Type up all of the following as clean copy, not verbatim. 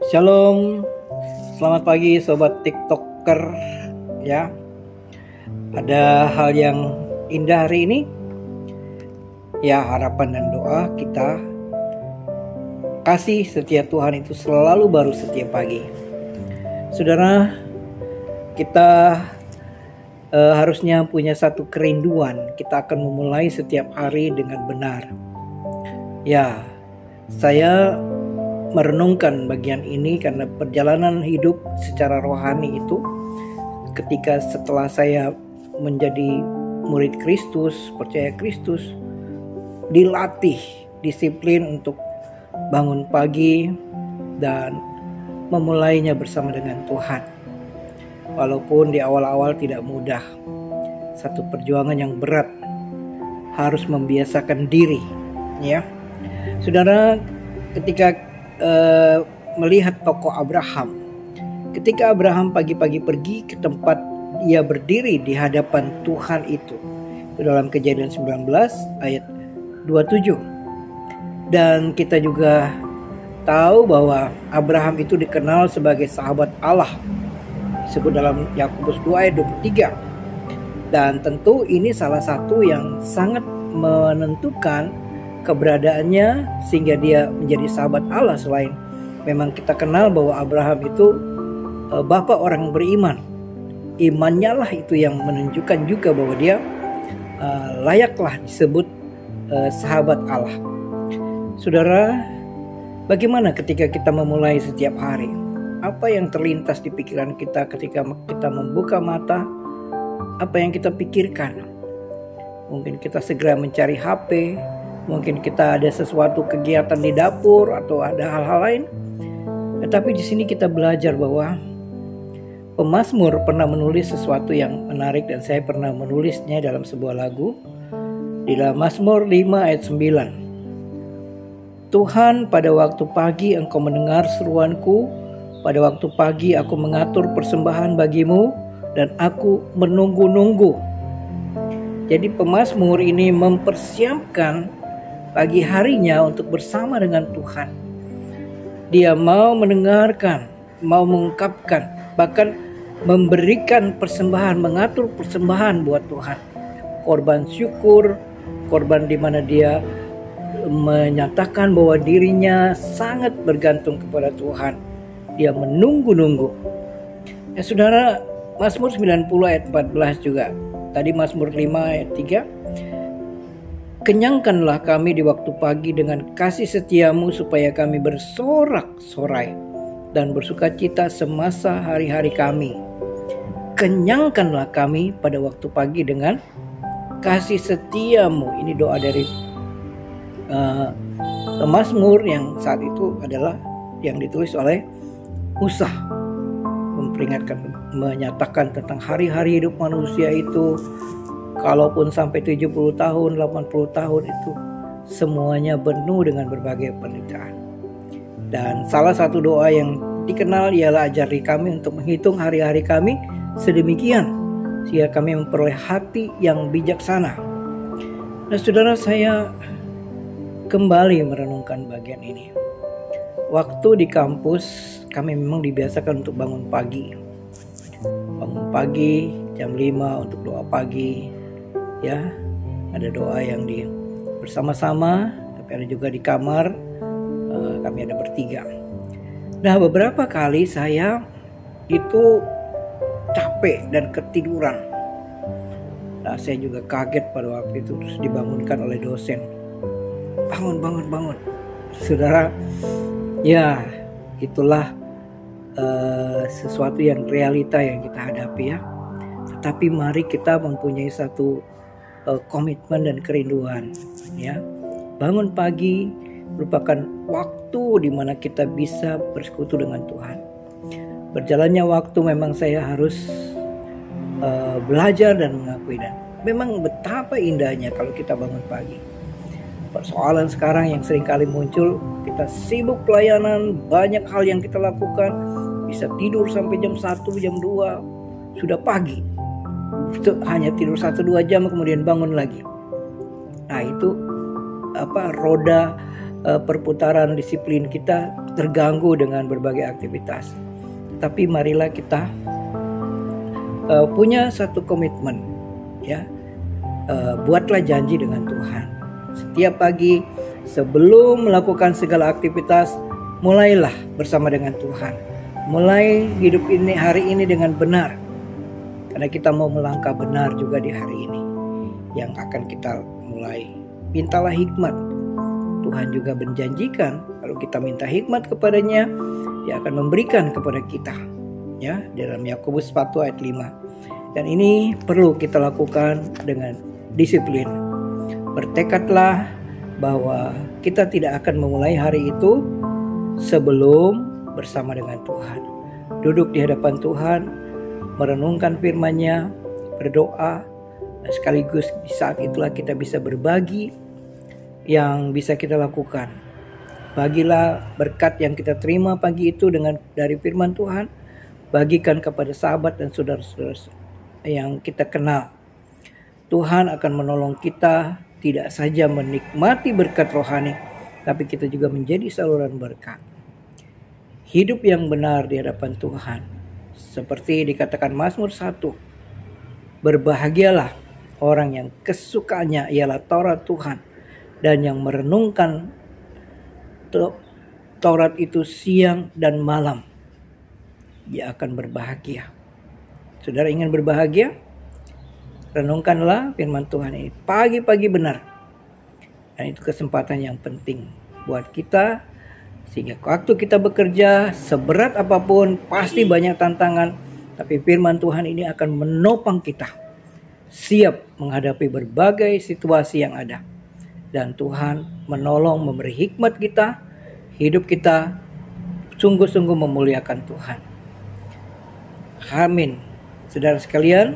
Shalom, selamat pagi sobat TikToker ya. Ada hal yang indah hari ini. Ya, harapan dan doa kita, kasih setia Tuhan itu selalu baru setiap pagi. Saudara, kita harusnya punya satu kerinduan. Kita akan memulai setiap hari dengan benar. Ya, saya merenungkan bagian ini karena perjalanan hidup secara rohani itu ketika setelah saya menjadi murid Kristus, percaya Kristus, dilatih disiplin untuk bangun pagi dan memulainya bersama dengan Tuhan. Walaupun di awal-awal tidak mudah, satu perjuangan yang berat, harus membiasakan diri ya. Saudara, ketika melihat tokoh Abraham, ketika Abraham pagi-pagi pergi ke tempat dia berdiri di hadapan Tuhan itu dalam Kejadian 19 ayat 27. Dan kita juga tahu bahwa Abraham itu dikenal sebagai sahabat Allah, disebut dalam Yakobus 2 ayat 23. Dan tentu ini salah satu yang sangat menentukan keberadaannya sehingga dia menjadi sahabat Allah. Selain memang kita kenal bahwa Abraham itu bapak orang beriman, imannya lah itu yang menunjukkan juga bahwa dia layaklah disebut sahabat Allah. Saudara, bagaimana ketika kita memulai setiap hari? Apa yang terlintas di pikiran kita ketika kita membuka mata? Apa yang kita pikirkan? Mungkin kita segera mencari HP, mungkin kita ada sesuatu kegiatan di dapur atau ada hal-hal lain. Tetapi di sini kita belajar bahwa pemazmur pernah menulis sesuatu yang menarik dan saya pernah menulisnya dalam sebuah lagu. Di dalam Mazmur 5 ayat 9. Tuhan, pada waktu pagi Engkau mendengar seruanku, pada waktu pagi aku mengatur persembahan bagimu dan aku menunggu-nunggu. Jadi pemazmur ini mempersiapkan pagi harinya untuk bersama dengan Tuhan. Dia mau mendengarkan, mau mengungkapkan, bahkan memberikan persembahan, mengatur persembahan buat Tuhan. Korban syukur, korban di mana dia menyatakan bahwa dirinya sangat bergantung kepada Tuhan. Dia menunggu-nunggu. Ya saudara, Mazmur 90 ayat 14 juga. Tadi Mazmur 5 ayat 3. Kenyangkanlah kami di waktu pagi dengan kasih setiamu supaya kami bersorak-sorai dan bersukacita semasa hari-hari kami. Kenyangkanlah kami pada waktu pagi dengan kasih setiamu. Ini doa dari Mazmur yang saat itu adalah yang ditulis oleh Musa, memperingatkan, menyatakan tentang hari-hari hidup manusia itu. Kalaupun sampai 70 tahun, 80 tahun itu semuanya penuh dengan berbagai penderitaan. Dan salah satu doa yang dikenal ialah ajari kami untuk menghitung hari-hari kami sedemikian sehingga kami memperoleh hati yang bijaksana. Nah saudara, saya kembali merenungkan bagian ini. Waktu di kampus kami memang dibiasakan untuk bangun pagi. Bangun pagi jam 5 untuk doa pagi. Ya, ada doa yang bersama-sama, tapi ada juga di kamar, kami ada bertiga. Nah, beberapa kali saya itu capek dan ketiduran. Nah, saya juga kaget pada waktu itu, terus dibangunkan oleh dosen. Bangun. Saudara, ya itulah sesuatu yang realita yang kita hadapi ya. Tetapi mari kita mempunyai satu komitmen dan kerinduan ya. Bangun pagi merupakan waktu di mana kita bisa bersekutu dengan Tuhan. Berjalannya waktu memang saya harus belajar dan mengakui, dan memang betapa indahnya kalau kita bangun pagi. Persoalan sekarang yang sering kali muncul, kita sibuk pelayanan, banyak hal yang kita lakukan, bisa tidur sampai jam 1, jam 2, sudah pagi. Itu hanya tidur 1-2 jam kemudian bangun lagi. Nah itu roda perputaran disiplin kita terganggu dengan berbagai aktivitas. Tapi marilah kita punya satu komitmen, ya. Buatlah janji dengan Tuhan. Setiap pagi sebelum melakukan segala aktivitas, mulailah bersama dengan Tuhan. Mulai hidup ini hari ini dengan benar. Karena kita mau melangkah benar juga di hari ini yang akan kita mulai. Mintalah hikmat. Tuhan juga menjanjikan kalau kita minta hikmat kepadanya, Dia akan memberikan kepada kita. Ya, dalam Yakobus 1 ayat 5. Dan ini perlu kita lakukan dengan disiplin. Bertekadlah bahwa kita tidak akan memulai hari itu sebelum bersama dengan Tuhan. Duduk di hadapan Tuhan, merenungkan firman-Nya, berdoa, dan sekaligus di saat itulah kita bisa berbagi yang bisa kita lakukan. Bagilah berkat yang kita terima pagi itu dari firman Tuhan, bagikan kepada sahabat dan saudara-saudara yang kita kenal. Tuhan akan menolong kita tidak saja menikmati berkat rohani, tapi kita juga menjadi saluran berkat. Hidup yang benar di hadapan Tuhan. Seperti dikatakan Mazmur 1. Berbahagialah orang yang kesukaannya ialah Taurat Tuhan dan yang merenungkan Taurat itu siang dan malam. Dia akan berbahagia. Saudara ingin berbahagia? Renungkanlah firman Tuhan ini pagi-pagi benar. Dan itu kesempatan yang penting buat kita. Sehingga waktu kita bekerja, seberat apapun, pasti banyak tantangan. Tapi firman Tuhan ini akan menopang kita. Siap menghadapi berbagai situasi yang ada. Dan Tuhan menolong, memberi hikmat kita. Hidup kita sungguh-sungguh memuliakan Tuhan. Amin. Saudara sekalian,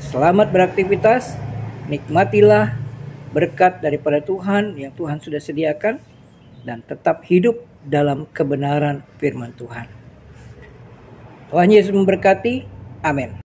selamat beraktivitas. Nikmatilah berkat daripada Tuhan yang Tuhan sudah sediakan. Dan tetap hidup dalam kebenaran firman Tuhan. Tuhan Yesus memberkati. Amin.